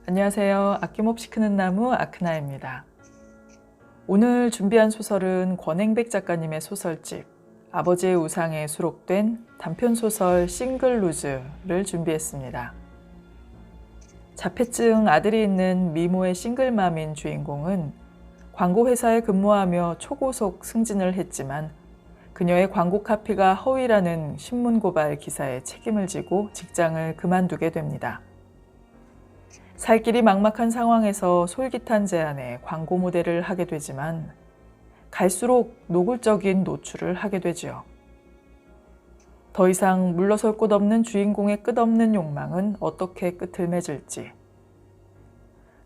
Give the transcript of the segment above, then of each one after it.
안녕하세요. 아낌없이 크는 나무 아크나입니다. 오늘 준비한 소설은 권행백 작가님의 소설집 아버지의 우상에 수록된 단편소설 싱글루즈를 준비했습니다. 자폐증 아들이 있는 미모의 싱글맘인 주인공은 광고회사에 근무하며 초고속 승진을 했지만 그녀의 광고 카피가 허위라는 신문고발 기사에 책임을 지고 직장을 그만두게 됩니다. 살 길이 막막한 상황에서 솔깃한 제안에 광고 모델을 하게 되지만 갈수록 노골적인 노출을 하게 되지요. 더 이상 물러설 곳 없는 주인공의 끝없는 욕망은 어떻게 끝을 맺을지.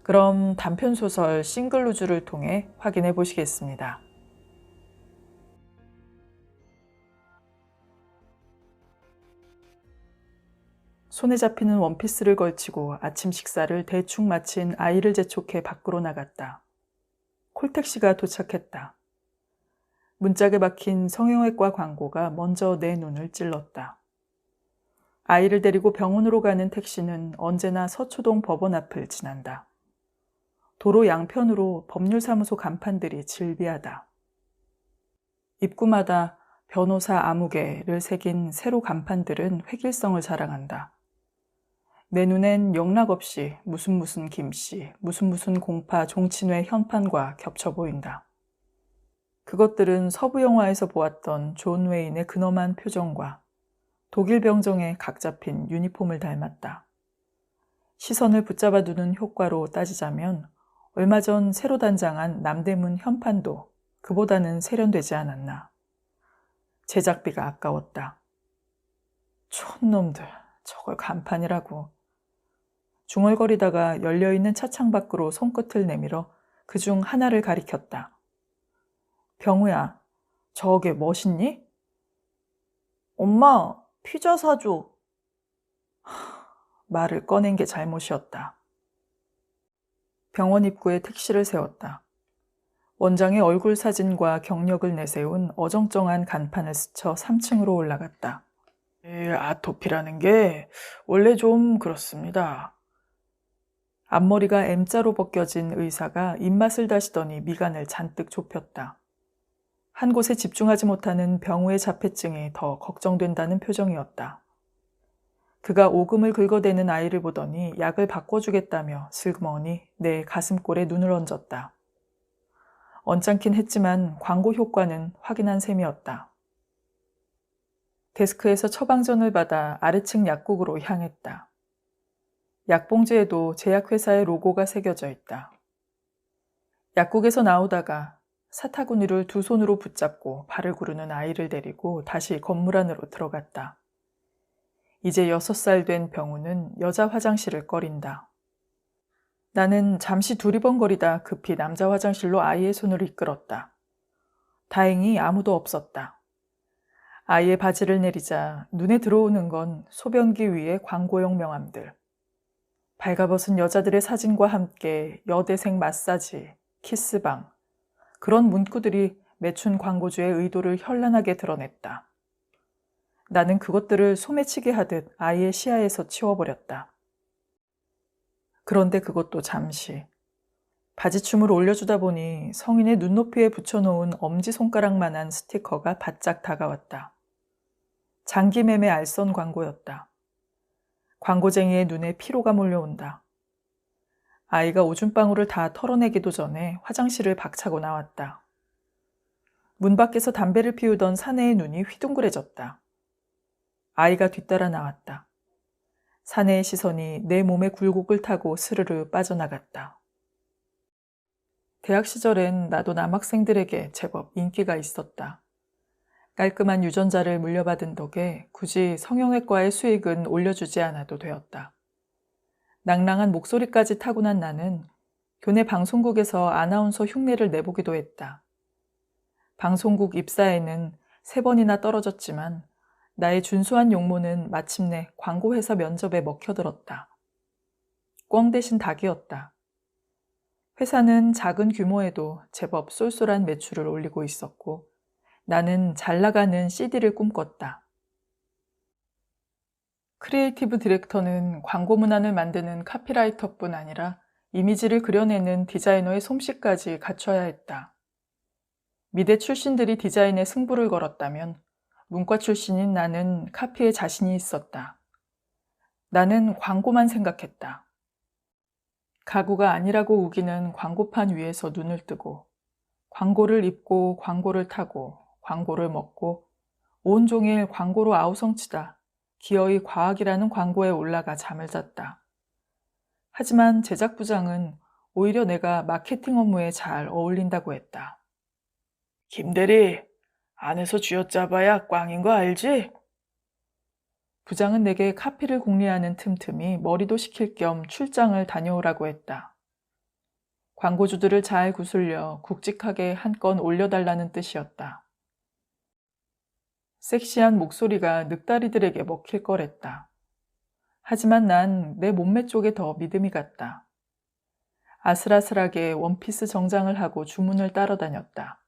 그럼 단편소설 싱글루즈를 통해 확인해 보시겠습니다. 손에 잡히는 원피스를 걸치고 아침 식사를 대충 마친 아이를 재촉해 밖으로 나갔다. 콜택시가 도착했다. 문짝에 박힌 성형외과 광고가 먼저 내 눈을 찔렀다. 아이를 데리고 병원으로 가는 택시는 언제나 서초동 법원 앞을 지난다. 도로 양편으로 법률사무소 간판들이 질비하다. 입구마다 변호사 아무개를 새긴 세로 간판들은 획일성을 자랑한다. 내 눈엔 영락없이 무슨 김씨, 무슨 공파 종친회 현판과 겹쳐 보인다. 그것들은 서부 영화에서 보았던 존 웨인의 근엄한 표정과 독일 병정의 각 잡힌 유니폼을 닮았다. 시선을 붙잡아두는 효과로 따지자면 얼마 전 새로 단장한 남대문 현판도 그보다는 세련되지 않았나. 제작비가 아까웠다. 촌놈들, 저걸 간판이라고. 중얼거리다가 열려있는 차창 밖으로 손끝을 내밀어 그중 하나를 가리켰다. 병우야, 저게 멋있니? 엄마, 피자 사줘. 말을 꺼낸 게 잘못이었다. 병원 입구에 택시를 세웠다. 원장의 얼굴 사진과 경력을 내세운 어정쩡한 간판을 스쳐 3층으로 올라갔다. 아토피라는 게 원래 좀 그렇습니다. 앞머리가 M자로 벗겨진 의사가 입맛을 다시더니 미간을 잔뜩 좁혔다. 한 곳에 집중하지 못하는 병우의 자폐증이 더 걱정된다는 표정이었다. 그가 오금을 긁어대는 아이를 보더니 약을 바꿔주겠다며 슬그머니 내 가슴골에 눈을 얹었다. 언짢긴 했지만 광고 효과는 확인한 셈이었다. 데스크에서 처방전을 받아 아래층 약국으로 향했다. 약봉지에도 제약회사의 로고가 새겨져 있다. 약국에서 나오다가 사타구니를 두 손으로 붙잡고 발을 구르는 아이를 데리고 다시 건물 안으로 들어갔다. 이제 6살 된 병우는 여자 화장실을 꺼린다. 나는 잠시 두리번거리다 급히 남자 화장실로 아이의 손을 이끌었다. 다행히 아무도 없었다. 아이의 바지를 내리자 눈에 들어오는 건 소변기 위의 광고용 명함들. 발가벗은 여자들의 사진과 함께 여대생 마사지, 키스방, 그런 문구들이 매춘 광고주의 의도를 현란하게 드러냈다. 나는 그것들을 소매치기 하듯 아이의 시야에서 치워버렸다. 그런데 그것도 잠시. 바지춤을 올려주다 보니 성인의 눈높이에 붙여놓은 엄지손가락만한 스티커가 바짝 다가왔다. 장기매매 알선 광고였다. 광고쟁이의 눈에 피로가 몰려온다. 아이가 오줌방울을 다 털어내기도 전에 화장실을 박차고 나왔다. 문 밖에서 담배를 피우던 사내의 눈이 휘둥그레졌다. 아이가 뒤따라 나왔다. 사내의 시선이 내 몸의 굴곡을 타고 스르르 빠져나갔다. 대학 시절엔 나도 남학생들에게 제법 인기가 있었다. 깔끔한 유전자를 물려받은 덕에 굳이 성형외과의 수익은 올려주지 않아도 되었다. 낭랑한 목소리까지 타고난 나는 교내 방송국에서 아나운서 흉내를 내보기도 했다. 방송국 입사에는 3번이나 떨어졌지만 나의 준수한 용모는 마침내 광고회사 면접에 먹혀들었다. 꿩 대신 닭이었다. 회사는 작은 규모에도 제법 쏠쏠한 매출을 올리고 있었고 나는 잘 나가는 CD를 꿈꿨다. 크리에이티브 디렉터는 광고 문안을 만드는 카피라이터뿐 아니라 이미지를 그려내는 디자이너의 솜씨까지 갖춰야 했다. 미대 출신들이 디자인에 승부를 걸었다면 문과 출신인 나는 카피에 자신이 있었다. 나는 광고만 생각했다. 가구가 아니라고 우기는 광고판 위에서 눈을 뜨고 광고를 입고 광고를 타고 광고를 먹고 온종일 광고로 아우성치다 기어이 과학이라는 광고에 올라가 잠을 잤다. 하지만 제작부장은 오히려 내가 마케팅 업무에 잘 어울린다고 했다. 김대리, 안에서 쥐어짜봐야 꽝인 거 알지? 부장은 내게 카피를 궁리하는 틈틈이 머리도 식힐 겸 출장을 다녀오라고 했다. 광고주들을 잘 구슬려 굵직하게 한 건 올려달라는 뜻이었다. 섹시한 목소리가 늑다리들에게 먹힐 거랬다. 하지만 난 내 몸매 쪽에 더 믿음이 갔다. 아슬아슬하게 원피스 정장을 하고 주문을 따라다녔다.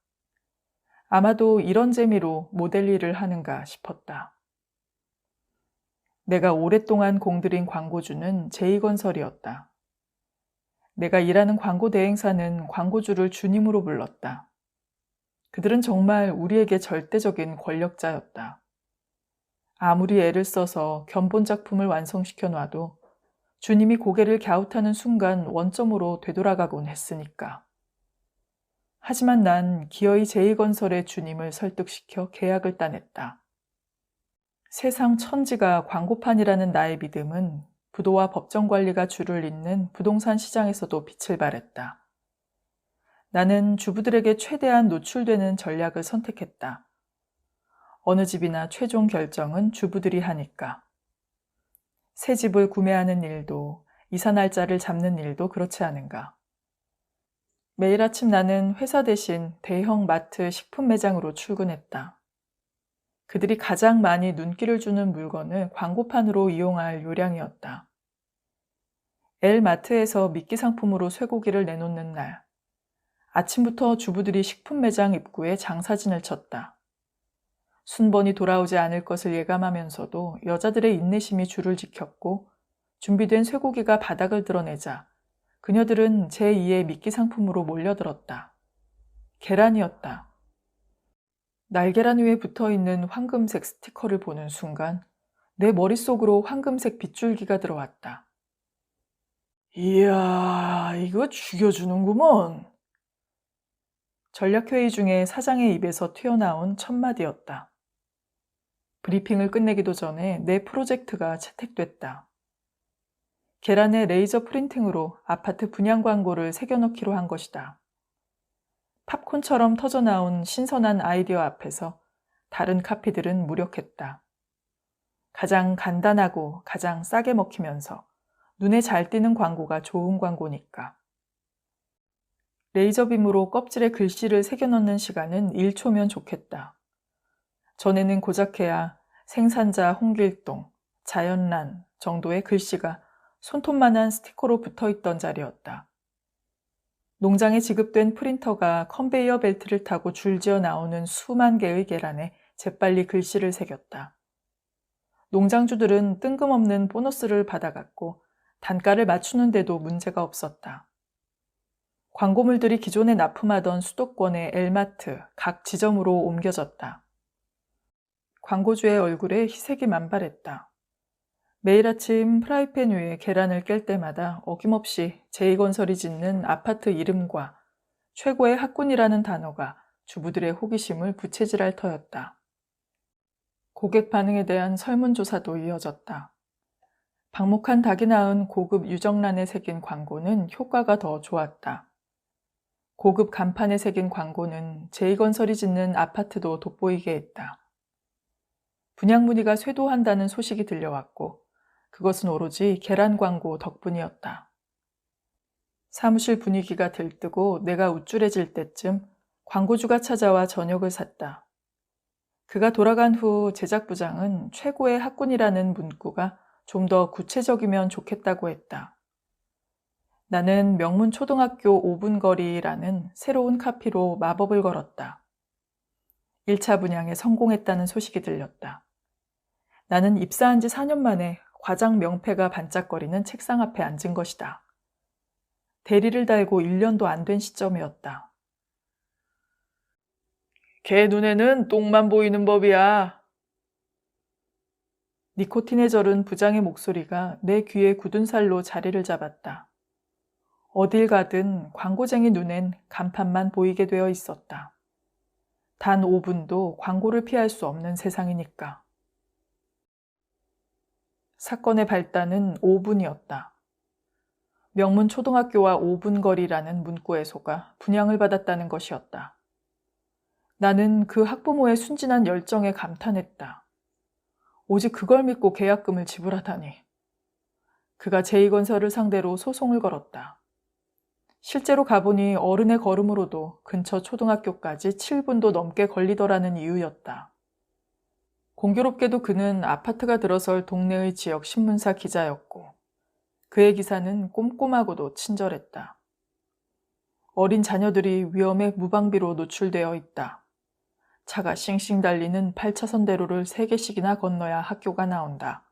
아마도 이런 재미로 모델 일을 하는가 싶었다. 내가 오랫동안 공들인 광고주는 제2건설이었다. 내가 일하는 광고 대행사는 광고주를 주님으로 불렀다. 그들은 정말 우리에게 절대적인 권력자였다. 아무리 애를 써서 견본 작품을 완성시켜 놔도 주님이 고개를 갸웃하는 순간 원점으로 되돌아가곤 했으니까. 하지만 난 기어이 제2건설의 주님을 설득시켜 계약을 따냈다. 세상 천지가 광고판이라는 나의 믿음은 부도와 법정관리가 줄을 잇는 부동산 시장에서도 빛을 발했다. 나는 주부들에게 최대한 노출되는 전략을 선택했다. 어느 집이나 최종 결정은 주부들이 하니까. 새 집을 구매하는 일도 이사 날짜를 잡는 일도 그렇지 않은가. 매일 아침 나는 회사 대신 대형 마트 식품 매장으로 출근했다. 그들이 가장 많이 눈길을 주는 물건을 광고판으로 이용할 요량이었다. L마트에서 미끼 상품으로 쇠고기를 내놓는 날, 아침부터 주부들이 식품 매장 입구에 장사진을 쳤다. 순번이 돌아오지 않을 것을 예감하면서도 여자들의 인내심이 줄을 지켰고 준비된 쇠고기가 바닥을 드러내자 그녀들은 제2의 미끼 상품으로 몰려들었다. 계란이었다. 날계란 위에 붙어있는 황금색 스티커를 보는 순간 내 머릿속으로 황금색 빗줄기가 들어왔다. 이야, 이거 죽여주는구먼. 전략회의 중에 사장의 입에서 튀어나온 첫 마디였다. 브리핑을 끝내기도 전에 내 프로젝트가 채택됐다. 계란에 레이저 프린팅으로 아파트 분양 광고를 새겨넣기로 한 것이다. 팝콘처럼 터져나온 신선한 아이디어 앞에서 다른 카피들은 무력했다. 가장 간단하고 가장 싸게 먹히면서 눈에 잘 띄는 광고가 좋은 광고니까. 레이저빔으로 껍질에 글씨를 새겨넣는 시간은 1초면 좋겠다. 전에는 고작해야 생산자 홍길동, 자연란 정도의 글씨가 손톱만한 스티커로 붙어있던 자리였다. 농장에 지급된 프린터가 컨베이어 벨트를 타고 줄지어 나오는 수만 개의 계란에 재빨리 글씨를 새겼다. 농장주들은 뜬금없는 보너스를 받아갔고 단가를 맞추는데도 문제가 없었다. 광고물들이 기존에 납품하던 수도권의 L마트 각 지점으로 옮겨졌다. 광고주의 얼굴에 희색이 만발했다. 매일 아침 프라이팬 위에 계란을 깰 때마다 어김없이 제2건설이 짓는 아파트 이름과 최고의 학군이라는 단어가 주부들의 호기심을 부채질할 터였다. 고객 반응에 대한 설문조사도 이어졌다. 방목한 닭이 낳은 고급 유정란에 새긴 광고는 효과가 더 좋았다. 고급 간판에 새긴 광고는 제2건설이 짓는 아파트도 돋보이게 했다. 분양 문의가 쇄도한다는 소식이 들려왔고 그것은 오로지 계란 광고 덕분이었다. 사무실 분위기가 들뜨고 내가 우쭐해질 때쯤 광고주가 찾아와 저녁을 샀다. 그가 돌아간 후 제작부장은 최고의 학군이라는 문구가 좀 더 구체적이면 좋겠다고 했다. 나는 명문 초등학교 5분 거리라는 새로운 카피로 마법을 걸었다. 1차 분양에 성공했다는 소식이 들렸다. 나는 입사한 지 4년 만에 과장 명패가 반짝거리는 책상 앞에 앉은 것이다. 대리를 달고 1년도 안 된 시점이었다. 걔 눈에는 똥만 보이는 법이야. 니코틴에 절은 부장의 목소리가 내 귀에 굳은 살로 자리를 잡았다. 어딜 가든 광고쟁이 눈엔 간판만 보이게 되어 있었다. 단 5분도 광고를 피할 수 없는 세상이니까. 사건의 발단은 5분이었다. 명문 초등학교와 5분 거리라는 문구에 속아 분양을 받았다는 것이었다. 나는 그 학부모의 순진한 열정에 감탄했다. 오직 그걸 믿고 계약금을 지불하다니. 그가 제2건설을 상대로 소송을 걸었다. 실제로 가보니 어른의 걸음으로도 근처 초등학교까지 7분도 넘게 걸리더라는 이유였다. 공교롭게도 그는 아파트가 들어설 동네의 지역 신문사 기자였고 그의 기사는 꼼꼼하고도 친절했다. 어린 자녀들이 위험에 무방비로 노출되어 있다. 차가 싱싱 달리는 8차선 대로를 3개씩이나 건너야 학교가 나온다.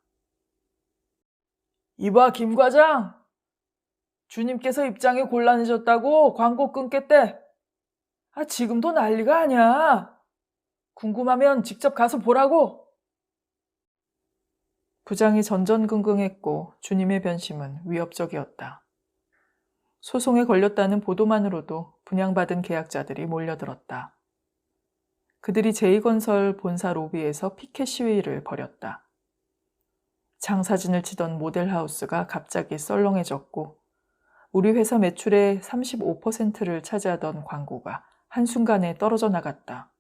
이봐 김 과장! 주님께서 입장이 곤란해졌다고 광고 끊겠대. 지금도 난리가 아니야. 궁금하면 직접 가서 보라고. 부장이 전전긍긍했고 주님의 변심은 위협적이었다. 소송에 걸렸다는 보도만으로도 분양받은 계약자들이 몰려들었다. 그들이 제2건설 본사 로비에서 피켓 시위를 벌였다. 장사진을 치던 모델하우스가 갑자기 썰렁해졌고 우리 회사 매출의 35%를 차지하던 광고가 한순간에 떨어져 나갔다.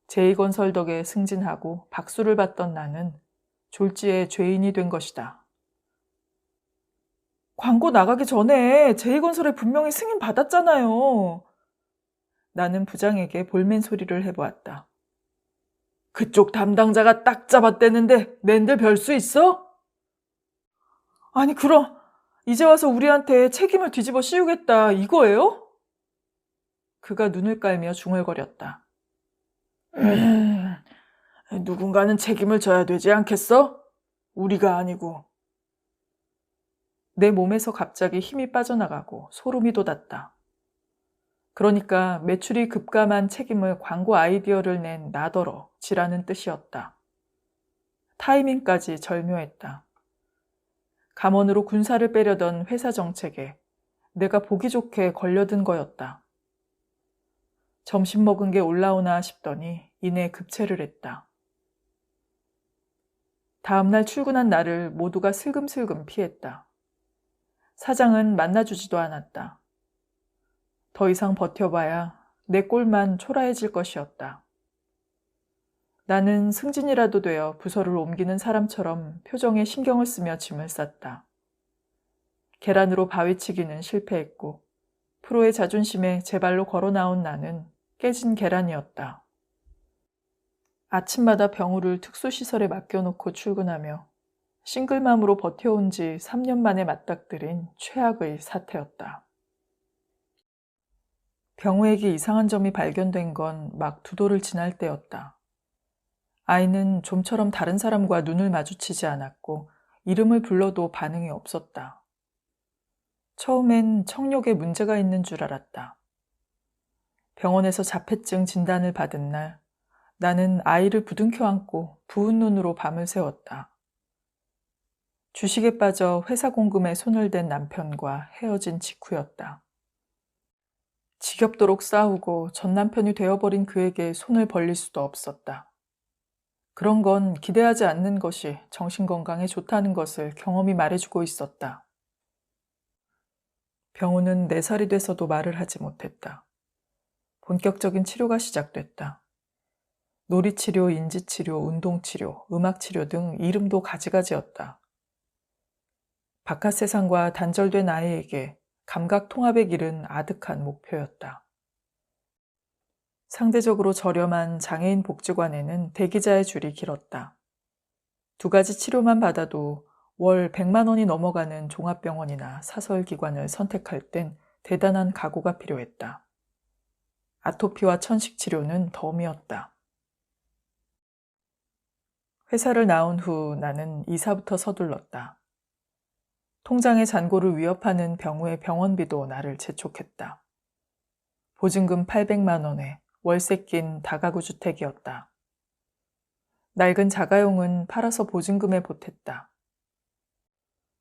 제2건설 덕에 승진하고 박수를 받던 나는 졸지에 죄인이 된 것이다. 광고 나가기 전에 제2건설에 분명히 승인 받았잖아요. 나는 부장에게 볼멘 소리를 해보았다. 그쪽 담당자가 딱 잡았대는데 낸들 별 수 있어? 아니 그럼 이제 와서 우리한테 책임을 뒤집어 씌우겠다 이거예요? 그가 눈을 깔며 중얼거렸다. 누군가는 책임을 져야 되지 않겠어? 우리가 아니고. 내 몸에서 갑자기 힘이 빠져나가고 소름이 돋았다. 그러니까 매출이 급감한 책임을 광고 아이디어를 낸 나더러 지라는 뜻이었다. 타이밍까지 절묘했다. 감원으로 군사를 빼려던 회사 정책에 내가 보기 좋게 걸려든 거였다. 점심 먹은 게 올라오나 싶더니 이내 급체를 했다. 다음날 출근한 나를 모두가 슬금슬금 피했다. 사장은 만나주지도 않았다. 더 이상 버텨봐야 내 꼴만 초라해질 것이었다. 나는 승진이라도 되어 부서를 옮기는 사람처럼 표정에 신경을 쓰며 짐을 쌌다. 계란으로 바위치기는 실패했고 프로의 자존심에 제 발로 걸어 나온 나는 깨진 계란이었다. 아침마다 병우를 특수시설에 맡겨놓고 출근하며 싱글맘으로 버텨온 지 3년 만에 맞닥뜨린 최악의 사태였다. 병우에게 이상한 점이 발견된 건 막 2도를 지날 때였다. 아이는 좀처럼 다른 사람과 눈을 마주치지 않았고 이름을 불러도 반응이 없었다. 처음엔 청력에 문제가 있는 줄 알았다. 병원에서 자폐증 진단을 받은 날 나는 아이를 부둥켜 안고 부은 눈으로 밤을 새웠다. 주식에 빠져 회사 공금에 손을 댄 남편과 헤어진 직후였다. 지겹도록 싸우고 전 남편이 되어버린 그에게 손을 벌릴 수도 없었다. 그런 건 기대하지 않는 것이 정신건강에 좋다는 것을 경험이 말해주고 있었다. 병우는 4살이 돼서도 말을 하지 못했다. 본격적인 치료가 시작됐다. 놀이치료, 인지치료, 운동치료, 음악치료 등 이름도 가지가지였다. 바깥 세상과 단절된 아이에게 감각 통합의 길은 아득한 목표였다. 상대적으로 저렴한 장애인 복지관에는 대기자의 줄이 길었다. 2가지 치료만 받아도 월 100만 원이 넘어가는 종합병원이나 사설기관을 선택할 땐 대단한 각오가 필요했다. 아토피와 천식치료는 덤이었다. 회사를 나온 후 나는 이사부터 서둘렀다. 통장의 잔고를 위협하는 병우의 병원비도 나를 재촉했다. 보증금 800만 원에 월세 낀 다가구 주택이었다. 낡은 자가용은 팔아서 보증금에 보탰다.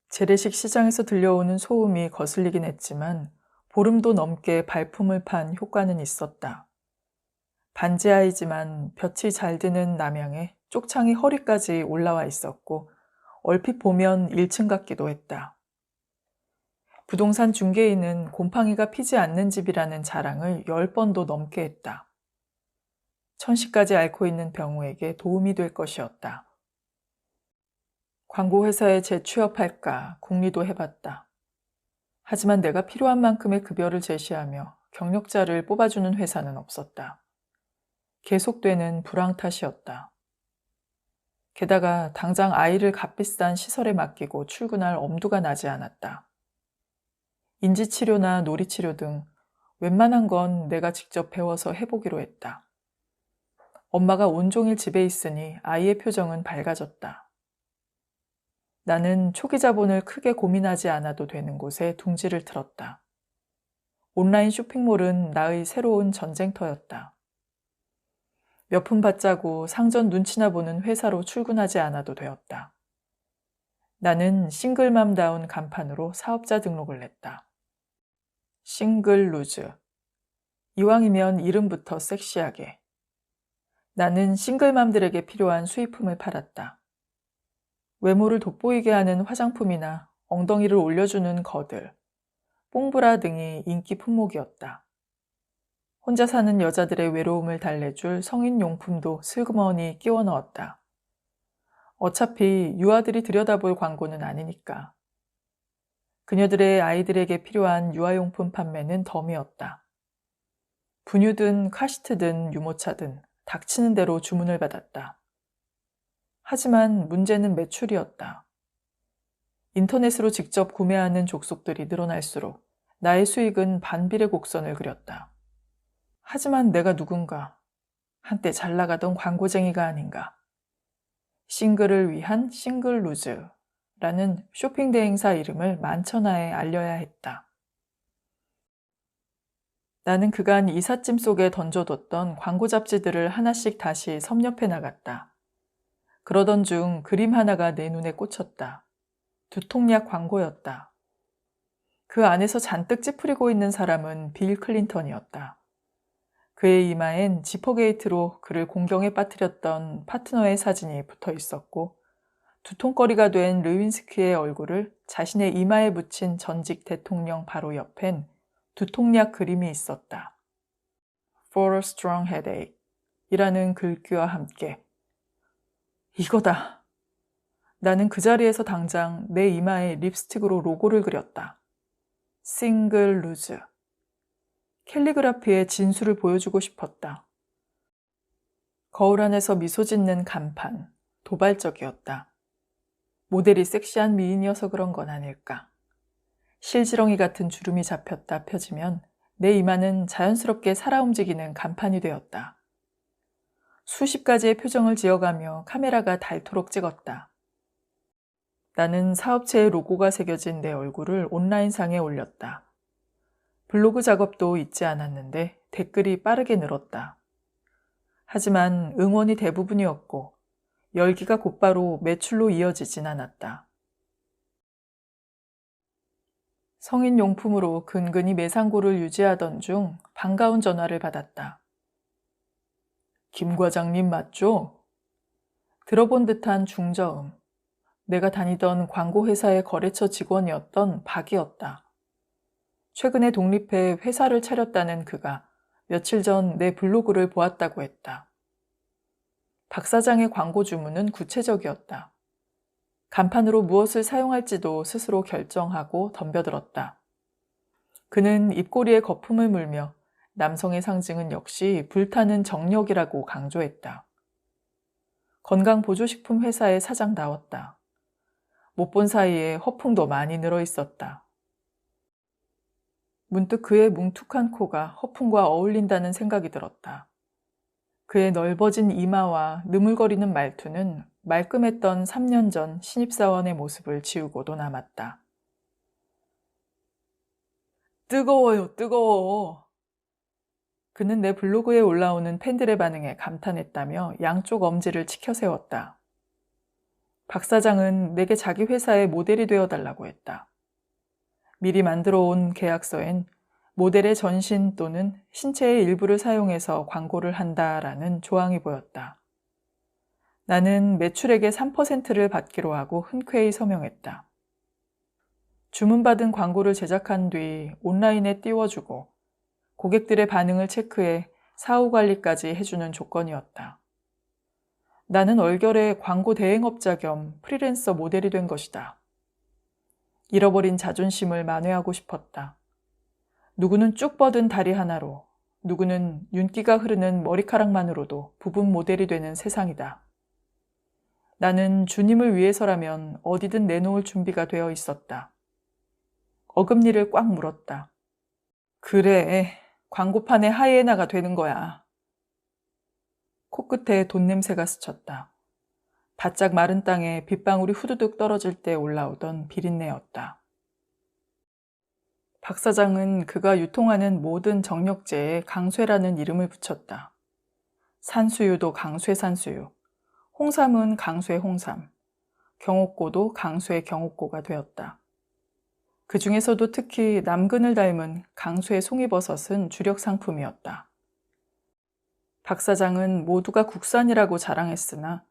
재래식 시장에서 들려오는 소음이 거슬리긴 했지만 보름도 넘게 발품을 판 효과는 있었다. 반지하이지만 볕이 잘 드는 남향에 쪽창이 허리까지 올라와 있었고 얼핏 보면 1층 같기도 했다. 부동산 중개인은 곰팡이가 피지 않는 집이라는 자랑을 10번도 넘게 했다. 천시까지 앓고 있는 병우에게 도움이 될 것이었다. 광고회사에 재취업할까 궁리도 해봤다. 하지만 내가 필요한 만큼의 급여를 제시하며 경력자를 뽑아주는 회사는 없었다. 계속되는 불황 탓이었다. 게다가 당장 아이를 값비싼 시설에 맡기고 출근할 엄두가 나지 않았다. 인지치료나 놀이치료 등 웬만한 건 내가 직접 배워서 해보기로 했다. 엄마가 온종일 집에 있으니 아이의 표정은 밝아졌다. 나는 초기 자본을 크게 고민하지 않아도 되는 곳에 둥지를 틀었다. 온라인 쇼핑몰은 나의 새로운 전쟁터였다. 몇 푼 받자고 상전 눈치나 보는 회사로 출근하지 않아도 되었다. 나는 싱글맘다운 간판으로 사업자 등록을 냈다. 싱글루즈. 이왕이면 이름부터 섹시하게. 나는 싱글맘들에게 필요한 수입품을 팔았다. 외모를 돋보이게 하는 화장품이나 엉덩이를 올려주는 거들, 뽕브라 등이 인기 품목이었다. 혼자 사는 여자들의 외로움을 달래줄 성인용품도 슬그머니 끼워 넣었다. 어차피 유아들이 들여다볼 광고는 아니니까. 그녀들의 아이들에게 필요한 유아용품 판매는 덤이었다. 분유든 카시트든 유모차든 닥치는 대로 주문을 받았다. 하지만 문제는 매출이었다. 인터넷으로 직접 구매하는 족속들이 늘어날수록 나의 수익은 반비례 곡선을 그렸다. 하지만 내가 누군가, 한때 잘 나가던 광고쟁이가 아닌가. 싱글을 위한 싱글루즈라는 쇼핑 대행사 이름을 만천하에 알려야 했다. 나는 그간 이삿짐 속에 던져뒀던 광고 잡지들을 하나씩 다시 섭렵해 나갔다. 그러던 중 그림 하나가 내 눈에 꽂혔다. 두통약 광고였다. 그 안에서 잔뜩 찌푸리고 있는 사람은 빌 클린턴이었다. 그의 이마엔 지퍼게이트로 그를 공경에 빠뜨렸던 파트너의 사진이 붙어 있었고 두통거리가 된 르윈스키의 얼굴을 자신의 이마에 붙인 전직 대통령 바로 옆엔 두통약 그림이 있었다. For a strong headache 이라는 글귀와 함께 이거다. 나는 그 자리에서 당장 내 이마에 립스틱으로 로고를 그렸다. 싱글 루즈. 캘리그라피의 진수를 보여주고 싶었다. 거울 안에서 미소 짓는 간판, 도발적이었다. 모델이 섹시한 미인이어서 그런 건 아닐까. 실지렁이 같은 주름이 잡혔다 펴지면 내 이마는 자연스럽게 살아 움직이는 간판이 되었다. 수십 가지의 표정을 지어가며 카메라가 닳도록 찍었다. 나는 사업체의 로고가 새겨진 내 얼굴을 온라인상에 올렸다. 블로그 작업도 잊지 않았는데 댓글이 빠르게 늘었다. 하지만 응원이 대부분이었고 열기가 곧바로 매출로 이어지진 않았다. 성인용품으로 근근히 매상고를 유지하던 중 반가운 전화를 받았다. 김 과장님 맞죠? 들어본 듯한 중저음. 내가 다니던 광고회사의 거래처 직원이었던 박이었다. 최근에 독립해 회사를 차렸다는 그가 며칠 전 내 블로그를 보았다고 했다. 박 사장의 광고 주문은 구체적이었다. 간판으로 무엇을 사용할지도 스스로 결정하고 덤벼들었다. 그는 입꼬리에 거품을 물며 남성의 상징은 역시 불타는 정력이라고 강조했다. 건강보조식품 회사의 사장다웠다. 못 본 사이에 허풍도 많이 늘어 있었다. 문득 그의 뭉툭한 코가 허풍과 어울린다는 생각이 들었다. 그의 넓어진 이마와 느물거리는 말투는 말끔했던 3년 전 신입사원의 모습을 지우고도 남았다. 뜨거워요, 뜨거워. 그는 내 블로그에 올라오는 팬들의 반응에 감탄했다며 양쪽 엄지를 치켜 세웠다. 박 사장은 내게 자기 회사의 모델이 되어달라고 했다. 미리 만들어 온 계약서엔 모델의 전신 또는 신체의 일부를 사용해서 광고를 한다라는 조항이 보였다. 나는 매출액의 3%를 받기로 하고 흔쾌히 서명했다. 주문받은 광고를 제작한 뒤 온라인에 띄워주고 고객들의 반응을 체크해 사후 관리까지 해주는 조건이었다. 나는 얼결에 광고 대행업자 겸 프리랜서 모델이 된 것이다. 잃어버린 자존심을 만회하고 싶었다. 누구는 쭉 뻗은 다리 하나로, 누구는 윤기가 흐르는 머리카락만으로도 부분 모델이 되는 세상이다. 나는 주님을 위해서라면 어디든 내놓을 준비가 되어 있었다. 어금니를 꽉 물었다. 그래, 광고판의 하이에나가 되는 거야. 코끝에 돈 냄새가 스쳤다. 바짝 마른 땅에 빗방울이 후두둑 떨어질 때 올라오던 비린내였다. 박 사장은 그가 유통하는 모든 정력제에 강쇠라는 이름을 붙였다. 산수유도 강쇠 산수유, 홍삼은 강쇠 홍삼, 경옥고도 강쇠 경옥고가 되었다. 그 중에서도 특히 남근을 닮은 강쇠 송이버섯은 주력 상품이었다. 박 사장은 모두가 국산이라고 자랑했으나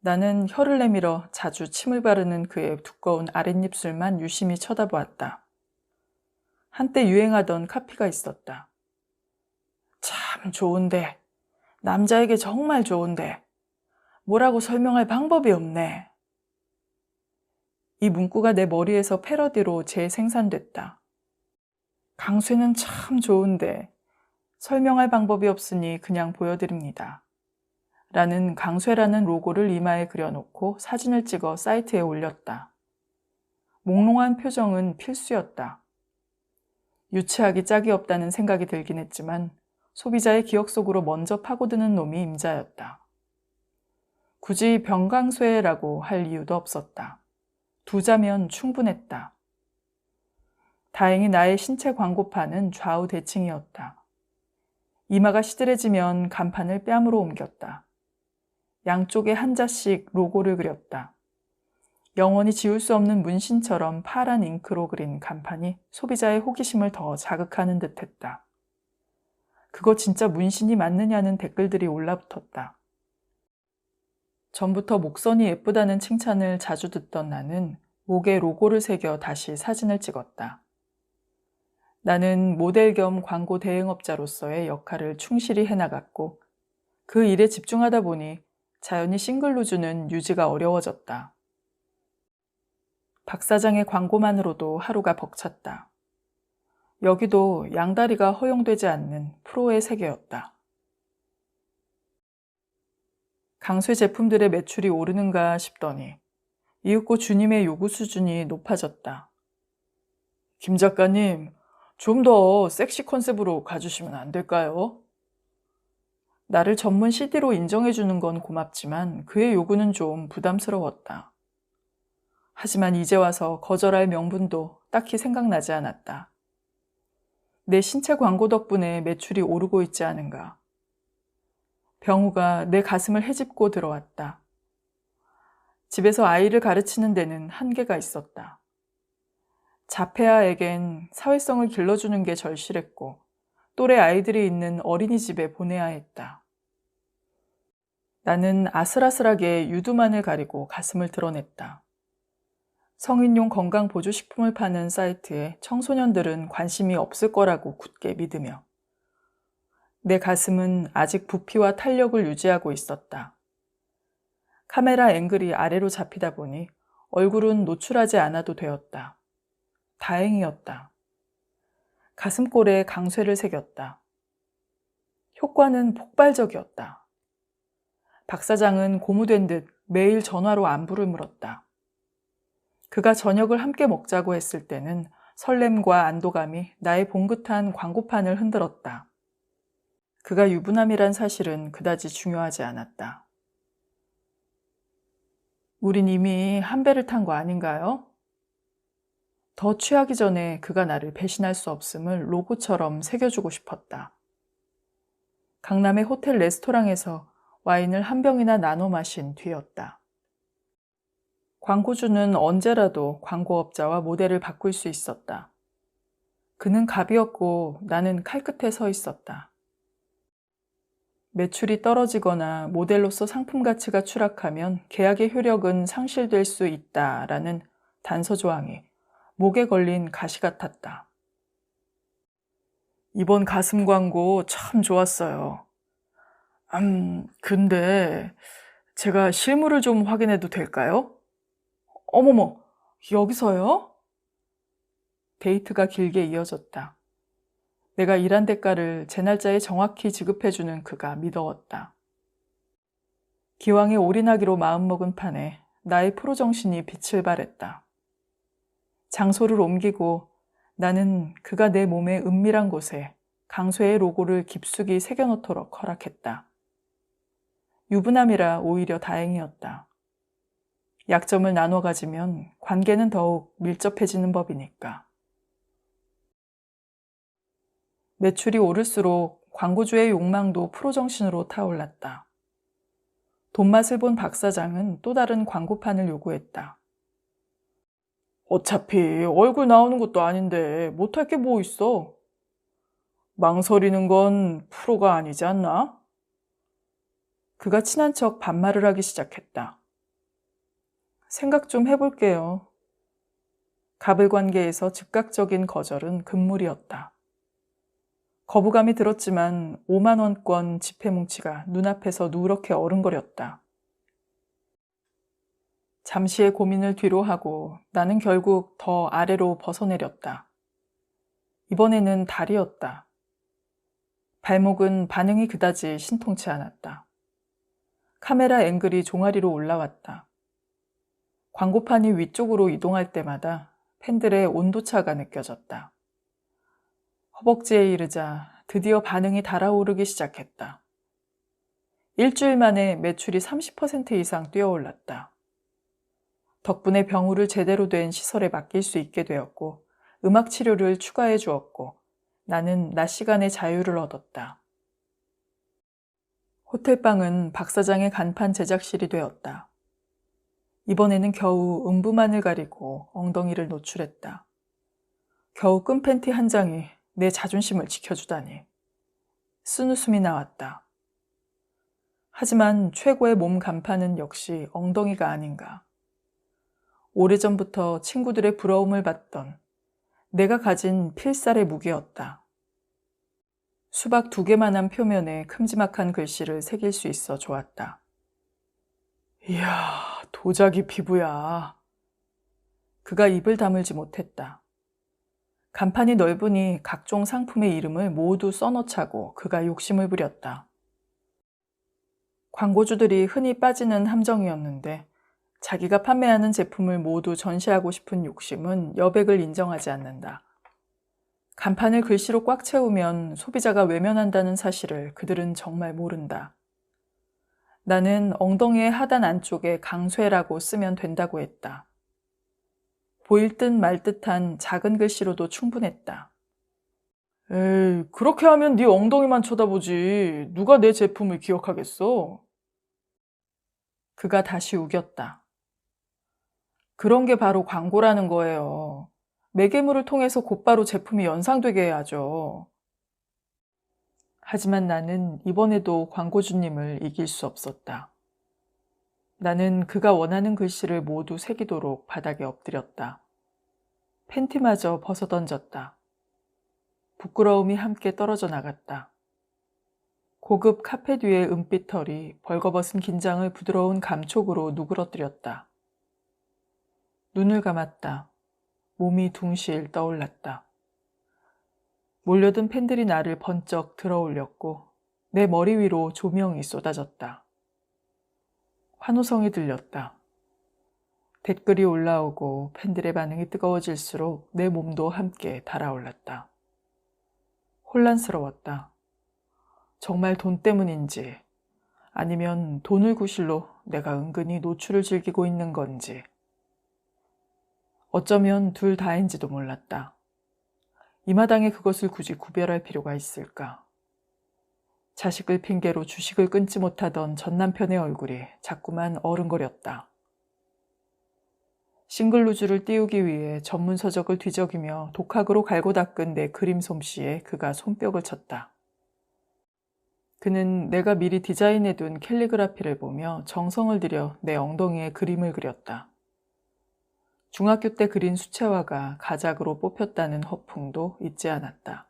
나는 혀를 내밀어 자주 침을 바르는 그의 두꺼운 아랫입술만 유심히 쳐다보았다. 한때 유행하던 카피가 있었다. 참 좋은데, 남자에게 정말 좋은데, 뭐라고 설명할 방법이 없네. 이 문구가 내 머리에서 패러디로 재생산됐다. 강쇠는 참 좋은데 설명할 방법이 없으니 그냥 보여드립니다. 라는 강쇠라는 로고를 이마에 그려놓고 사진을 찍어 사이트에 올렸다. 몽롱한 표정은 필수였다. 유치하기 짝이 없다는 생각이 들긴 했지만 소비자의 기억 속으로 먼저 파고드는 놈이 임자였다. 굳이 병강쇠라고 할 이유도 없었다. 두 자면 충분했다. 다행히 나의 신체 광고판은 좌우 대칭이었다. 이마가 시들해지면 간판을 뺨으로 옮겼다. 양쪽에 한 자씩 로고를 그렸다. 영원히 지울 수 없는 문신처럼 파란 잉크로 그린 간판이 소비자의 호기심을 더 자극하는 듯했다. 그거 진짜 문신이 맞느냐는 댓글들이 올라붙었다. 전부터 목선이 예쁘다는 칭찬을 자주 듣던 나는 목에 로고를 새겨 다시 사진을 찍었다. 나는 모델 겸 광고 대행업자로서의 역할을 충실히 해나갔고 그 일에 집중하다 보니 자연히 싱글루즈는 유지가 어려워졌다. 박 사장의 광고만으로도 하루가 벅찼다. 여기도 양다리가 허용되지 않는 프로의 세계였다. 강쇠 제품들의 매출이 오르는가 싶더니 이윽고 주님의 요구 수준이 높아졌다. 김 작가님, 좀 더 섹시 컨셉으로 가주시면 안 될까요? 나를 전문 CD로 인정해주는 건 고맙지만 그의 요구는 좀 부담스러웠다. 하지만 이제 와서 거절할 명분도 딱히 생각나지 않았다. 내 신체 광고 덕분에 매출이 오르고 있지 않은가. 병우가 내 가슴을 헤집고 들어왔다. 집에서 아이를 가르치는 데는 한계가 있었다. 자폐아에겐 사회성을 길러주는 게 절실했고 또래 아이들이 있는 어린이집에 보내야 했다. 나는 아슬아슬하게 유두만을 가리고 가슴을 드러냈다. 성인용 건강보조식품을 파는 사이트에 청소년들은 관심이 없을 거라고 굳게 믿으며 내 가슴은 아직 부피와 탄력을 유지하고 있었다. 카메라 앵글이 아래로 잡히다 보니 얼굴은 노출하지 않아도 되었다. 다행이었다. 가슴골에 강쇠를 새겼다. 효과는 폭발적이었다. 박 사장은 고무된 듯 매일 전화로 안부를 물었다. 그가 저녁을 함께 먹자고 했을 때는 설렘과 안도감이 나의 봉긋한 광고판을 흔들었다. 그가 유부남이란 사실은 그다지 중요하지 않았다. 우린 이미 한 배를 탄 거 아닌가요? 더 취하기 전에 그가 나를 배신할 수 없음을 로고처럼 새겨주고 싶었다. 강남의 호텔 레스토랑에서 와인을 한 병이나 나눠 마신 뒤였다. 광고주는 언제라도 광고업자와 모델을 바꿀 수 있었다. 그는 갑이었고 나는 칼끝에 서 있었다. 매출이 떨어지거나 모델로서 상품 가치가 추락하면 계약의 효력은 상실될 수 있다라는 단서 조항이 목에 걸린 가시 같았다. 이번 가슴 광고 참 좋았어요. 근데 제가 실물을 좀 확인해도 될까요? 어머머, 여기서요? 데이트가 길게 이어졌다. 내가 일한 대가를 제 날짜에 정확히 지급해주는 그가 미더웠다. 기왕에 올인하기로 마음먹은 판에 나의 프로 정신이 빛을 발했다. 장소를 옮기고 나는 그가 내 몸의 은밀한 곳에 강쇠의 로고를 깊숙이 새겨놓도록 허락했다. 유부남이라 오히려 다행이었다. 약점을 나눠 가지면 관계는 더욱 밀접해지는 법이니까. 매출이 오를수록 광고주의 욕망도 프로정신으로 타올랐다. 돈맛을 본 박 사장은 또 다른 광고판을 요구했다. 어차피 얼굴 나오는 것도 아닌데 못할 게 뭐 있어? 망설이는 건 프로가 아니지 않나? 그가 친한 척 반말을 하기 시작했다. 생각 좀 해볼게요. 갑을 관계에서 즉각적인 거절은 금물이었다. 거부감이 들었지만 5만 원권 지폐 뭉치가 눈앞에서 누렇게 어른거렸다. 잠시의 고민을 뒤로 하고 나는 결국 더 아래로 벗어내렸다. 이번에는 다리였다. 발목은 반응이 그다지 신통치 않았다. 카메라 앵글이 종아리로 올라왔다. 광고판이 위쪽으로 이동할 때마다 팬들의 온도차가 느껴졌다. 허벅지에 이르자 드디어 반응이 달아오르기 시작했다. 일주일 만에 매출이 30% 이상 뛰어올랐다. 덕분에 병우를 제대로 된 시설에 맡길 수 있게 되었고 음악 치료를 추가해 주었고 나는 낮 시간의 자유를 얻었다. 호텔방은 박 사장의 간판 제작실이 되었다. 이번에는 겨우 음부만을 가리고 엉덩이를 노출했다. 겨우 끈 팬티 한 장이 내 자존심을 지켜주다니. 쓴웃음이 나왔다. 하지만 최고의 몸 간판은 역시 엉덩이가 아닌가. 오래전부터 친구들의 부러움을 받던 내가 가진 필살의 무기였다. 수박 2개만한 표면에 큼지막한 글씨를 새길 수 있어 좋았다. 이야, 도자기 피부야. 그가 입을 다물지 못했다. 간판이 넓으니 각종 상품의 이름을 모두 써넣자고 그가 욕심을 부렸다. 광고주들이 흔히 빠지는 함정이었는데 자기가 판매하는 제품을 모두 전시하고 싶은 욕심은 여백을 인정하지 않는다. 간판을 글씨로 꽉 채우면 소비자가 외면한다는 사실을 그들은 정말 모른다. 나는 엉덩이의 하단 안쪽에 강쇠라고 쓰면 된다고 했다. 보일 듯 말 듯한 작은 글씨로도 충분했다. 에이, 그렇게 하면 네 엉덩이만 쳐다보지. 누가 내 제품을 기억하겠어? 그가 다시 우겼다. 그런 게 바로 광고라는 거예요. 매개물을 통해서 곧바로 제품이 연상되게 해야죠. 하지만 나는 이번에도 광고주님을 이길 수 없었다. 나는 그가 원하는 글씨를 모두 새기도록 바닥에 엎드렸다. 팬티마저 벗어던졌다. 부끄러움이 함께 떨어져 나갔다. 고급 카펫 위의 은빛 털이 벌거벗은 긴장을 부드러운 감촉으로 누그러뜨렸다. 눈을 감았다. 몸이 둥실 떠올랐다. 몰려든 팬들이 나를 번쩍 들어올렸고 내 머리 위로 조명이 쏟아졌다. 환호성이 들렸다. 댓글이 올라오고 팬들의 반응이 뜨거워질수록 내 몸도 함께 달아올랐다. 혼란스러웠다. 정말 돈 때문인지 아니면 돈을 구실로 내가 은근히 노출을 즐기고 있는 건지. 어쩌면 둘 다인지도 몰랐다. 이 마당에 그것을 굳이 구별할 필요가 있을까? 자식을 핑계로 주식을 끊지 못하던 전 남편의 얼굴이 자꾸만 어른거렸다. 싱글루즈를 띄우기 위해 전문 서적을 뒤적이며 독학으로 갈고 닦은 내 그림 솜씨에 그가 손뼉을 쳤다. 그는 내가 미리 디자인해둔 캘리그라피를 보며 정성을 들여 내 엉덩이에 그림을 그렸다. 중학교 때 그린 수채화가 가작으로 뽑혔다는 허풍도 잊지 않았다.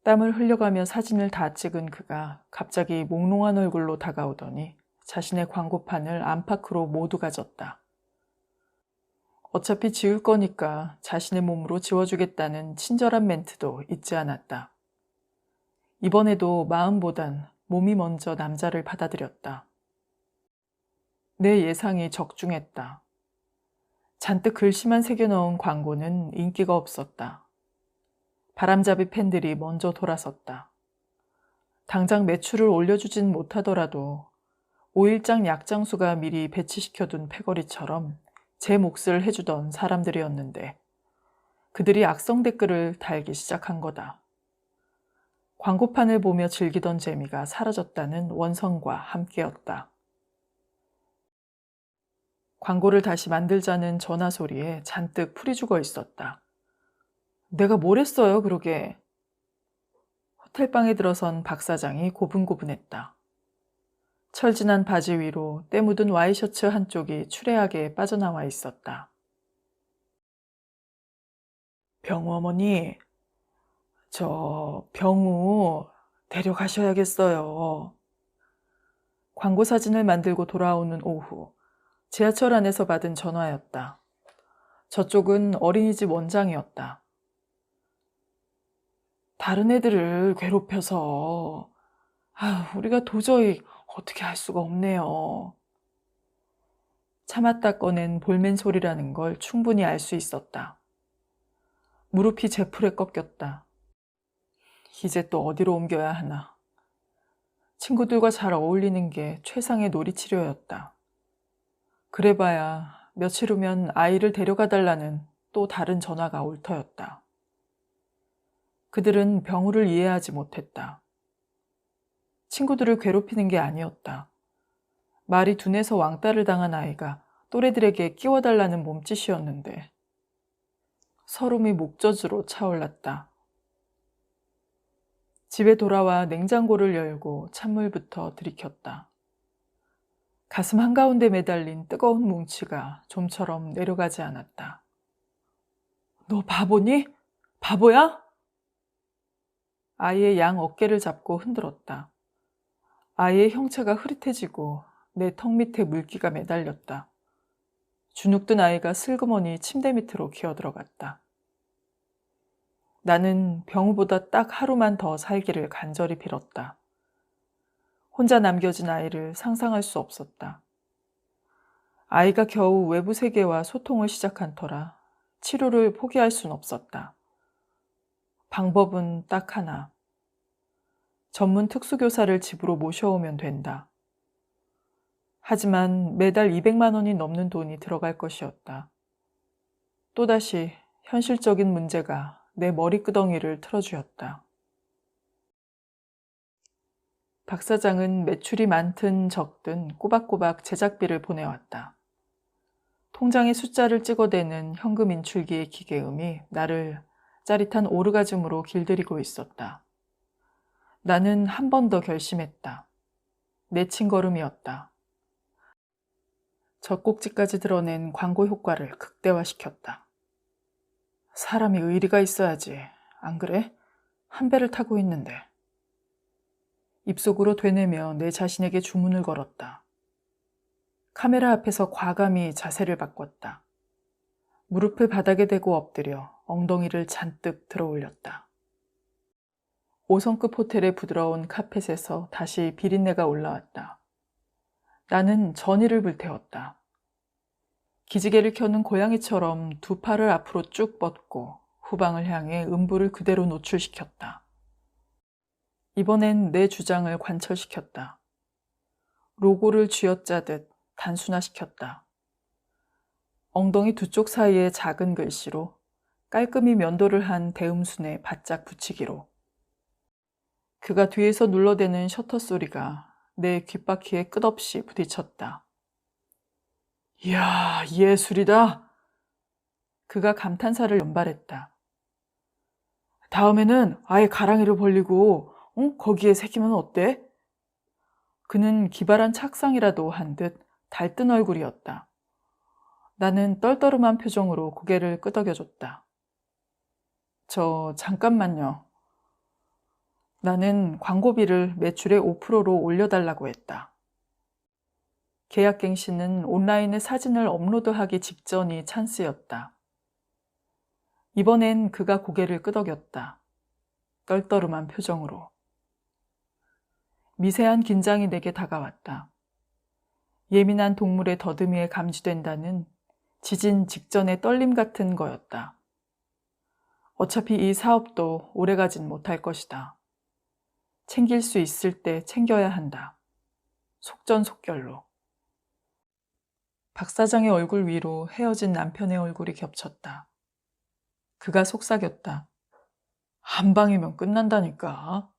땀을 흘려가며 사진을 다 찍은 그가 갑자기 몽롱한 얼굴로 다가오더니 자신의 광고판을 안팎으로 모두 가졌다. 어차피 지울 거니까 자신의 몸으로 지워주겠다는 친절한 멘트도 잊지 않았다. 이번에도 마음보단 몸이 먼저 남자를 받아들였다. 내 예상이 적중했다. 잔뜩 글씨만 새겨넣은 광고는 인기가 없었다. 바람잡이 팬들이 먼저 돌아섰다. 당장 매출을 올려주진 못하더라도 5일장 약장수가 미리 배치시켜둔 패거리처럼 제 몫을 해주던 사람들이었는데 그들이 악성 댓글을 달기 시작한 거다. 광고판을 보며 즐기던 재미가 사라졌다는 원성과 함께였다. 광고를 다시 만들자는 전화 소리에 잔뜩 풀이 죽어 있었다. 내가 뭘 했어요, 그러게. 호텔방에 들어선 박 사장이 고분고분했다. 철진한 바지 위로 때 묻은 와이셔츠 한쪽이 추레하게 빠져나와 있었다. 병우 어머니, 저 병우 데려가셔야겠어요. 광고 사진을 만들고 돌아오는 오후, 지하철 안에서 받은 전화였다. 저쪽은 어린이집 원장이었다. 다른 애들을 괴롭혀서 우리가 도저히 어떻게 할 수가 없네요. 참았다 꺼낸 볼멘 소리라는 걸 충분히 알 수 있었다. 무릎이 제풀에 꺾였다. 이제 또 어디로 옮겨야 하나. 친구들과 잘 어울리는 게 최상의 놀이치료였다. 그래봐야 며칠 후면 아이를 데려가달라는 또 다른 전화가 올 터였다. 그들은 병우를 이해하지 못했다. 친구들을 괴롭히는 게 아니었다. 말이 둔해서 왕따를 당한 아이가 또래들에게 끼워달라는 몸짓이었는데 서름이 목젖으로 차올랐다. 집에 돌아와 냉장고를 열고 찬물부터 들이켰다. 가슴 한가운데 매달린 뜨거운 뭉치가 좀처럼 내려가지 않았다. 너 바보니? 바보야? 아이의 양 어깨를 잡고 흔들었다. 아이의 형체가 흐릿해지고 내 턱 밑에 물기가 매달렸다. 주눅든 아이가 슬그머니 침대 밑으로 기어들어갔다. 나는 병우보다 딱 하루만 더 살기를 간절히 빌었다. 혼자 남겨진 아이를 상상할 수 없었다. 아이가 겨우 외부 세계와 소통을 시작한 터라 치료를 포기할 순 없었다. 방법은 딱 하나. 전문 특수교사를 집으로 모셔오면 된다. 하지만 매달 200만 원이 넘는 돈이 들어갈 것이었다. 또다시 현실적인 문제가 내 머리끄덩이를 틀어주었다. 박 사장은 매출이 많든 적든 꼬박꼬박 제작비를 보내왔다. 통장에 숫자를 찍어대는 현금 인출기의 기계음이 나를 짜릿한 오르가즘으로 길들이고 있었다. 나는 한 번 더 결심했다. 내친 걸음이었다. 젖꼭지까지 드러낸 광고 효과를 극대화시켰다. 사람이 의리가 있어야지. 안 그래? 한 배를 타고 있는데. 입속으로 되뇌며 내 자신에게 주문을 걸었다. 카메라 앞에서 과감히 자세를 바꿨다. 무릎을 바닥에 대고 엎드려 엉덩이를 잔뜩 들어 올렸다. 5성급 호텔의 부드러운 카펫에서 다시 비린내가 올라왔다. 나는 전의를 불태웠다. 기지개를 켜는 고양이처럼 두 팔을 앞으로 쭉 뻗고 후방을 향해 음부를 그대로 노출시켰다. 이번엔 내 주장을 관철시켰다. 로고를 쥐어짜듯 단순화시켰다. 엉덩이 두 쪽 사이에 작은 글씨로 깔끔히 면도를 한 대음순에 바짝 붙이기로. 그가 뒤에서 눌러대는 셔터 소리가 내 귓바퀴에 끝없이 부딪혔다. 이야, 예술이다. 그가 감탄사를 연발했다. 다음에는 아예 가랑이를 벌리고 거기에 새기면 어때? 그는 기발한 착상이라도 한 듯 달뜬 얼굴이었다. 나는 떨떠름한 표정으로 고개를 끄덕여줬다. 잠깐만요. 나는 광고비를 매출의 5%로 올려달라고 했다. 계약갱신은 온라인에 사진을 업로드하기 직전이 찬스였다. 이번엔 그가 고개를 끄덕였다. 떨떠름한 표정으로. 미세한 긴장이 내게 다가왔다. 예민한 동물의 더듬이에 감지된다는 지진 직전의 떨림 같은 거였다. 어차피 이 사업도 오래가진 못할 것이다. 챙길 수 있을 때 챙겨야 한다. 속전속결로. 박 사장의 얼굴 위로 헤어진 남편의 얼굴이 겹쳤다. 그가 속삭였다. 한 방이면 끝난다니까.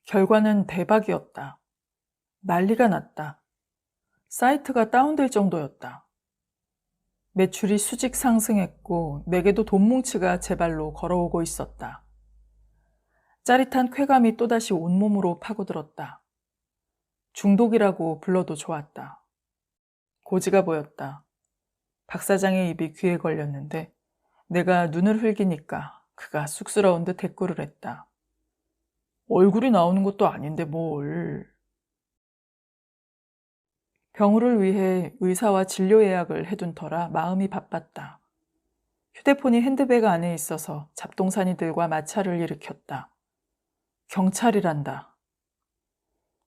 결과는 대박이었다. 난리가 났다. 사이트가 다운될 정도였다. 매출이 수직 상승했고 내게도 돈 뭉치가 제 발로 걸어오고 있었다. 짜릿한 쾌감이 또다시 온몸으로 파고들었다. 중독이라고 불러도 좋았다. 고지가 보였다. 박 사장의 입이 귀에 걸렸는데 내가 눈을 흘기니까 그가 쑥스러운 듯 대꾸를 했다. 얼굴이 나오는 것도 아닌데 뭘. 병우를 위해 의사와 진료 예약을 해둔 터라 마음이 바빴다. 휴대폰이 핸드백 안에 있어서 잡동사니들과 마찰을 일으켰다. 경찰이란다.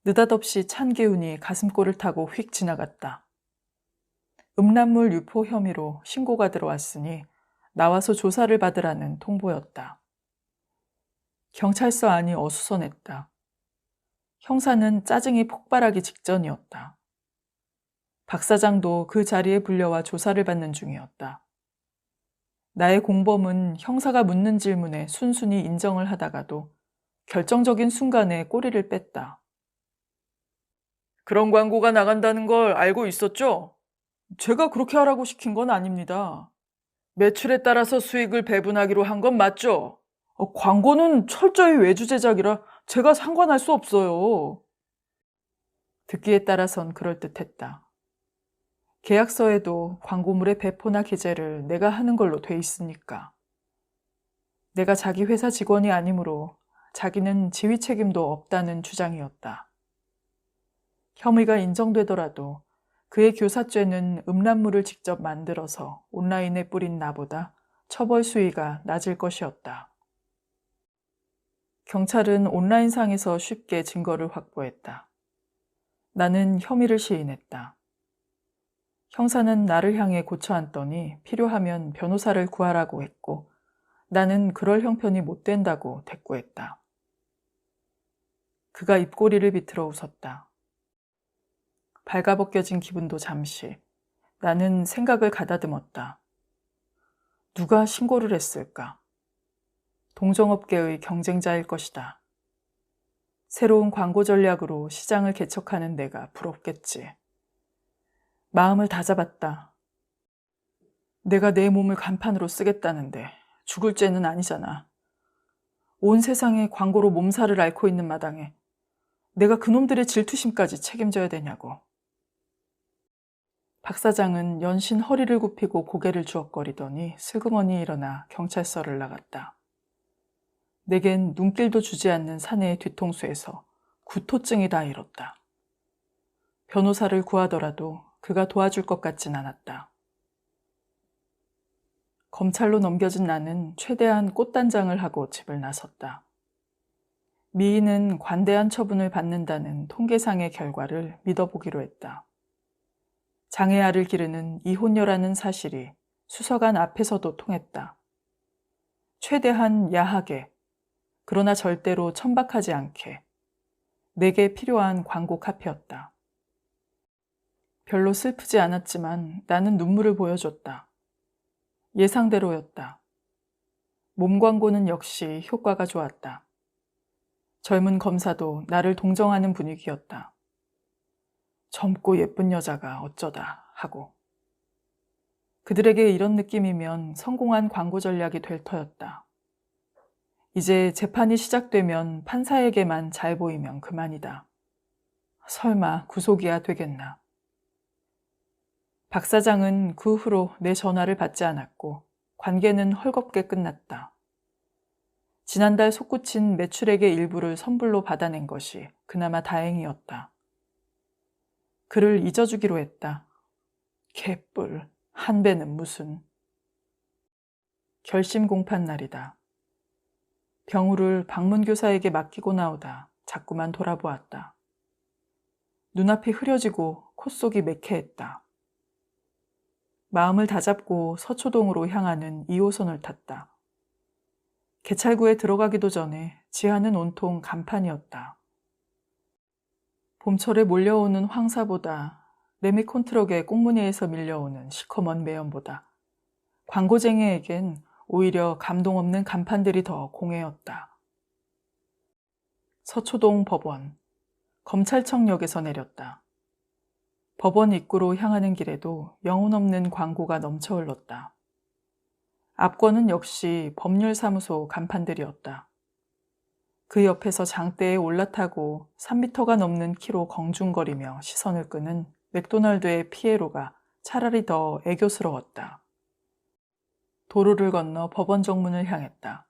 느닷없이 찬 기운이 가슴골을 타고 휙 지나갔다. 음란물 유포 혐의로 신고가 들어왔으니 나와서 조사를 받으라는 통보였다. 경찰서 안이 어수선했다. 형사는 짜증이 폭발하기 직전이었다. 박 사장도 그 자리에 불려와 조사를 받는 중이었다. 나의 공범은 형사가 묻는 질문에 순순히 인정을 하다가도 결정적인 순간에 꼬리를 뺐다. 그런 광고가 나간다는 걸 알고 있었죠? 제가 그렇게 하라고 시킨 건 아닙니다. 매출에 따라서 수익을 배분하기로 한 건 맞죠? 광고는 철저히 외주 제작이라 제가 상관할 수 없어요. 듣기에 따라선 그럴듯했다. 계약서에도 광고물의 배포나 기재를 내가 하는 걸로 돼 있으니까. 내가 자기 회사 직원이 아니므로 자기는 지휘 책임도 없다는 주장이었다. 혐의가 인정되더라도 그의 교사죄는 음란물을 직접 만들어서 온라인에 뿌린 나보다 처벌 수위가 낮을 것이었다. 경찰은 온라인상에서 쉽게 증거를 확보했다. 나는 혐의를 시인했다. 형사는 나를 향해 고쳐앉더니 필요하면 변호사를 구하라고 했고 나는 그럴 형편이 못 된다고 대꾸했다. 그가 입꼬리를 비틀어 웃었다. 발가벗겨진 기분도 잠시. 나는 생각을 가다듬었다. 누가 신고를 했을까? 동종업계의 경쟁자일 것이다. 새로운 광고 전략으로 시장을 개척하는 내가 부럽겠지. 마음을 다잡았다. 내가 내 몸을 간판으로 쓰겠다는데 죽을 죄는 아니잖아. 온 세상에 광고로 몸살을 앓고 있는 마당에 내가 그놈들의 질투심까지 책임져야 되냐고. 박 사장은 연신 허리를 굽히고 고개를 주걱거리더니 슬그머니 일어나 경찰서를 나갔다. 내겐 눈길도 주지 않는 사내의 뒤통수에서 구토증이 다 일었다. 변호사를 구하더라도 그가 도와줄 것 같진 않았다. 검찰로 넘겨진 나는 최대한 꽃단장을 하고 집을 나섰다. 미인은 관대한 처분을 받는다는 통계상의 결과를 믿어보기로 했다. 장애아를 기르는 이혼녀라는 사실이 수사관 앞에서도 통했다. 최대한 야하게, 그러나 절대로 천박하지 않게 내게 필요한 광고 카피였다. 별로 슬프지 않았지만 나는 눈물을 보여줬다. 예상대로였다. 몸 광고는 역시 효과가 좋았다. 젊은 검사도 나를 동정하는 분위기였다. 젊고 예쁜 여자가 어쩌다 하고. 그들에게 이런 느낌이면 성공한 광고 전략이 될 터였다. 이제 재판이 시작되면 판사에게만 잘 보이면 그만이다. 설마 구속이야 되겠나. 박 사장은 그 후로 내 전화를 받지 않았고 관계는 헐겁게 끝났다. 지난달 솟구친 매출액의 일부를 선불로 받아낸 것이 그나마 다행이었다. 그를 잊어주기로 했다. 개뿔, 한 배는 무슨. 결심 공판 날이다. 병우를 방문교사에게 맡기고 나오다 자꾸만 돌아보았다. 눈앞이 흐려지고 콧속이 매캐했다. 마음을 다잡고 서초동으로 향하는 2호선을 탔다. 개찰구에 들어가기도 전에 지하는 온통 간판이었다. 봄철에 몰려오는 황사보다 레미콘트럭의 꽁무니에서 밀려오는 시커먼 매연보다 광고쟁이에겐 오히려 감동 없는 간판들이 더 공해였다. 서초동 법원, 검찰청역에서 내렸다. 법원 입구로 향하는 길에도 영혼 없는 광고가 넘쳐 흘렀다. 앞권은 역시 법률사무소 간판들이었다. 그 옆에서 장대에 올라타고 3미터가 넘는 키로 경중거리며 시선을 끄는 맥도날드의 피에로가 차라리 더 애교스러웠다. 도로를 건너 법원 정문을 향했다.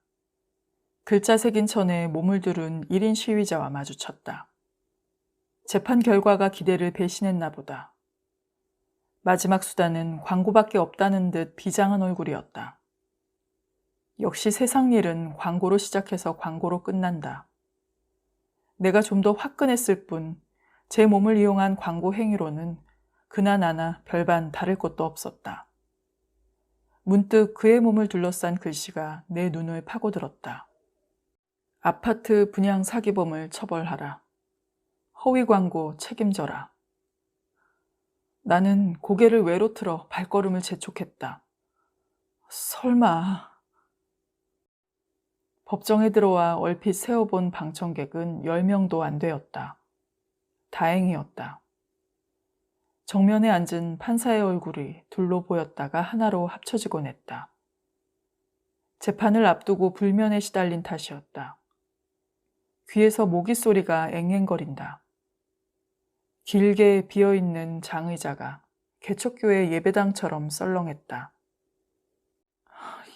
글자 새긴 천에 몸을 두른 1인 시위자와 마주쳤다. 재판 결과가 기대를 배신했나 보다. 마지막 수단은 광고밖에 없다는 듯 비장한 얼굴이었다. 역시 세상 일은 광고로 시작해서 광고로 끝난다. 내가 좀 더 화끈했을 뿐 제 몸을 이용한 광고 행위로는 그나 나나 별반 다를 것도 없었다. 문득 그의 몸을 둘러싼 글씨가 내 눈을 파고들었다. 아파트 분양 사기범을 처벌하라. 허위 광고 책임져라. 나는 고개를 외로 틀어 발걸음을 재촉했다. 설마. 법정에 들어와 얼핏 세어본 방청객은 10명도 안 되었다. 다행이었다. 정면에 앉은 판사의 얼굴이 둘로 보였다가 하나로 합쳐지곤 했다. 재판을 앞두고 불면에 시달린 탓이었다. 귀에서 모기 소리가 앵앵거린다. 길게 비어있는 장의자가 개척교회 예배당처럼 썰렁했다.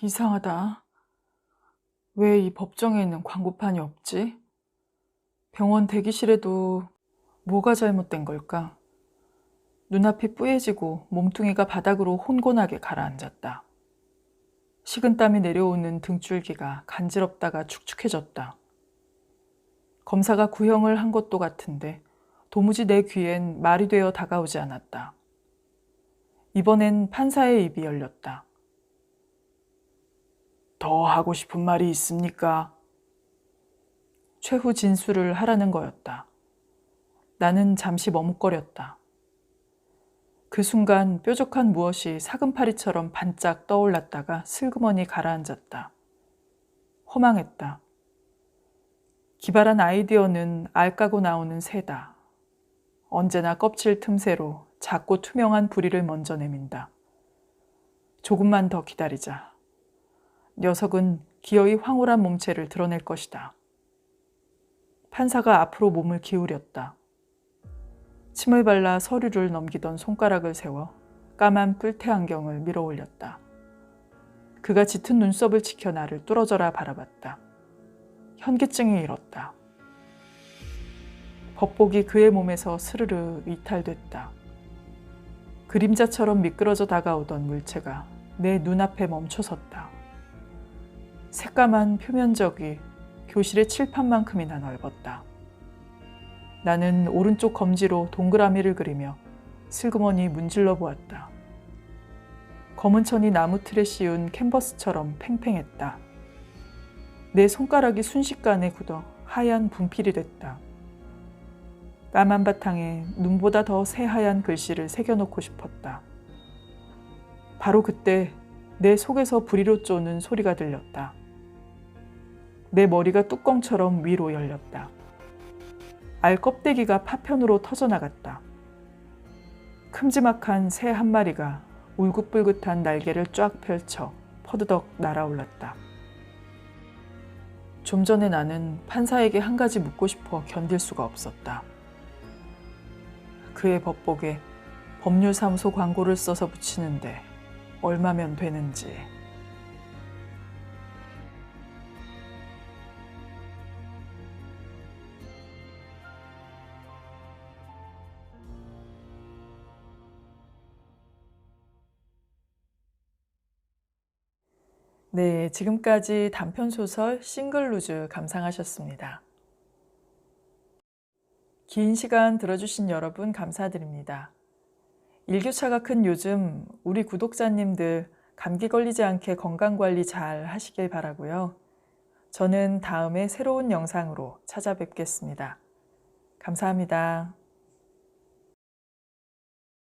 이상하다. 왜 이 법정에는 광고판이 없지? 병원 대기실에도 뭐가 잘못된 걸까? 눈앞이 뿌얘지고 몸뚱이가 바닥으로 혼곤하게 가라앉았다. 식은땀이 내려오는 등줄기가 간지럽다가 축축해졌다. 검사가 구형을 한 것도 같은데 도무지 내 귀엔 말이 되어 다가오지 않았다. 이번엔 판사의 입이 열렸다. 더 하고 싶은 말이 있습니까? 최후 진술을 하라는 거였다. 나는 잠시 머뭇거렸다. 그 순간 뾰족한 무엇이 사금파리처럼 반짝 떠올랐다가 슬그머니 가라앉았다. 허망했다. 기발한 아이디어는 알 까고 나오는 새다. 언제나 껍질 틈새로 작고 투명한 부리를 먼저 내민다. 조금만 더 기다리자. 녀석은 기어이 황홀한 몸체를 드러낼 것이다. 판사가 앞으로 몸을 기울였다. 침을 발라 서류를 넘기던 손가락을 세워 까만 뿔테 안경을 밀어 올렸다. 그가 짙은 눈썹을 지켜 나를 뚫어져라 바라봤다. 현기증이 일었다. 법복이 그의 몸에서 스르르 이탈됐다. 그림자처럼 미끄러져 다가오던 물체가 내 눈앞에 멈춰섰다. 새까만 표면적이 교실의 칠판만큼이나 넓었다. 나는 오른쪽 검지로 동그라미를 그리며 슬그머니 문질러 보았다. 검은 천이 나무 틀에 씌운 캔버스처럼 팽팽했다. 내 손가락이 순식간에 굳어 하얀 분필이 됐다. 까만 바탕에 눈보다 더 새하얀 글씨를 새겨놓고 싶었다. 바로 그때 내 속에서 부리로 쪼는 소리가 들렸다. 내 머리가 뚜껑처럼 위로 열렸다. 알 껍데기가 파편으로 터져나갔다. 큼지막한 새 한 마리가 울긋불긋한 날개를 쫙 펼쳐 퍼드덕 날아올랐다. 좀 전에 나는 판사에게 한 가지 묻고 싶어 견딜 수가 없었다. 그의 법복에 법률사무소 광고를 써서 붙이는데 얼마면 되는지. 네, 지금까지 단편소설 싱글루즈 감상하셨습니다. 긴 시간 들어주신 여러분 감사드립니다. 일교차가 큰 요즘 우리 구독자님들 감기 걸리지 않게 건강관리 잘 하시길 바라고요. 저는 다음에 새로운 영상으로 찾아뵙겠습니다. 감사합니다.